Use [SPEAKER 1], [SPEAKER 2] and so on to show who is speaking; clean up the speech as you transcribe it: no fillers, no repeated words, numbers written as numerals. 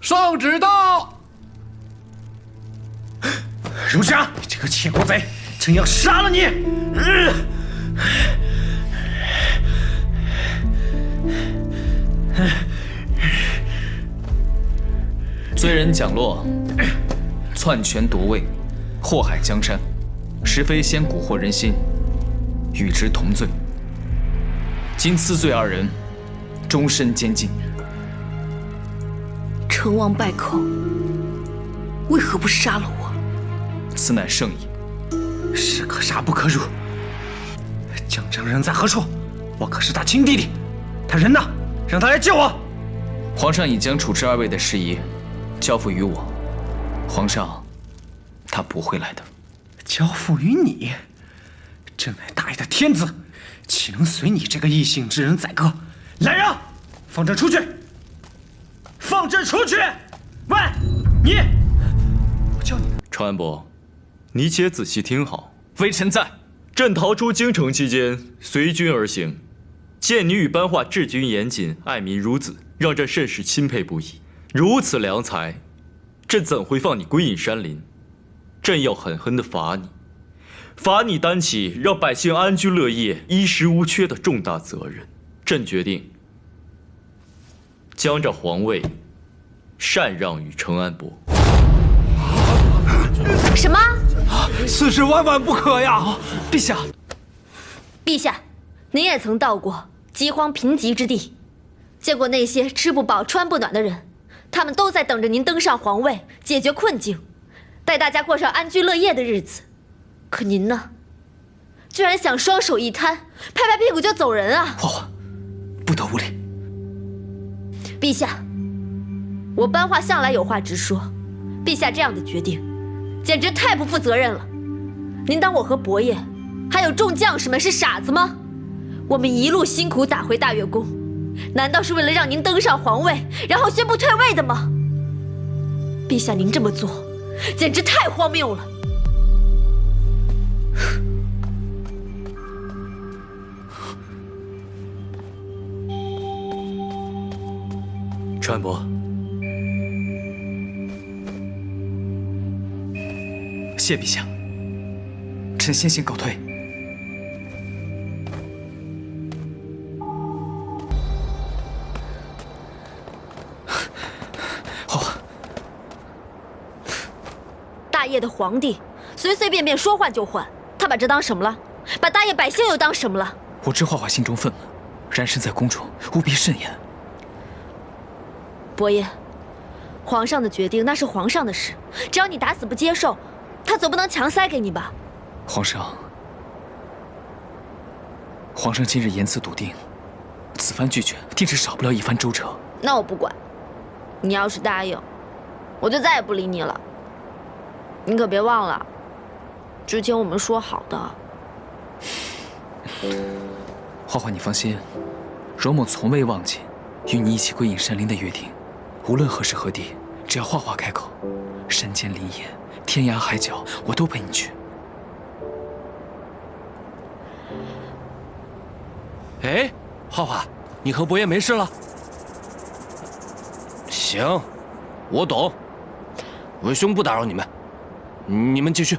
[SPEAKER 1] 圣旨到。
[SPEAKER 2] 如家，你这个窃国贼，朕要杀了你！
[SPEAKER 3] 罪人蒋洛篡权夺位，祸害江山，实非先蛊惑人心，与之同罪。今次罪二人终身监禁。
[SPEAKER 4] 成王败寇，为何不杀了我？
[SPEAKER 3] 此乃圣意。
[SPEAKER 2] 士可杀不可辱。江城人在何处？我可是他亲弟弟，他人呢？让他来救我。
[SPEAKER 3] 皇上已将处置二位的事宜交付于我。皇上，他不会来的。
[SPEAKER 2] 交付于你？朕乃大爷的天子，岂能随你这个异姓之人宰割？来人，放朕出去！放朕出去！喂，你，我叫你。
[SPEAKER 5] 长安伯，你且仔细听好。
[SPEAKER 3] 微臣在。
[SPEAKER 5] 朕逃出京城期间，随军而行，见你与班化治军严谨，爱民如子，让朕甚是钦佩不已。如此良才，朕怎会放你归隐山林？朕要狠狠地罚你，罚你担起让百姓安居乐业、衣食无缺的重大责任。朕决定将这皇位禅让与成安伯。
[SPEAKER 4] 什么？
[SPEAKER 1] 此事万万不可呀！
[SPEAKER 3] 陛下，
[SPEAKER 4] 陛下，您也曾到过饥荒贫瘠之地，见过那些吃不饱穿不暖的人，他们都在等着您登上皇位，解决困境，带大家过上安居乐业的日子。可您呢，居然想双手一摊，拍拍屁股就走人啊！
[SPEAKER 3] 嬛嬛，不得无礼。
[SPEAKER 4] 陛下，我班化向来有话直说，陛下这样的决定，简直太不负责任了。您当我和伯爷，还有众将士们是傻子吗？我们一路辛苦打回大月宫，难道是为了让您登上皇位，然后宣布退位的吗？陛下，您这么做，简直太荒谬了。
[SPEAKER 5] 长安伯，
[SPEAKER 3] 谢陛下，臣先行告退。嬛嬛，
[SPEAKER 4] 大业的皇帝随随便便说换就换，他把这当什么了？把大业百姓又当什么了？
[SPEAKER 3] 我知嬛嬛心中愤懑，然身在宫中，务必慎言。
[SPEAKER 4] 伯爷，皇上的决定那是皇上的事，只要你打死不接受，他总不能强塞给你吧？
[SPEAKER 3] 皇上今日言辞笃定，此番拒绝定是少不了一番周折。
[SPEAKER 4] 那我不管，你要是答应，我就再也不理你了。你可别忘了，之前我们说好的。
[SPEAKER 3] 嬛嬛，你放心，容某从未忘记与你一起归隐山林的约定。无论何时何地，只要嬛嬛开口，山间林野、天涯海角，我都陪你去。
[SPEAKER 1] 哎，嬛嬛，你和伯爷没事了？行，我懂。文兄不打扰你们，你们继续。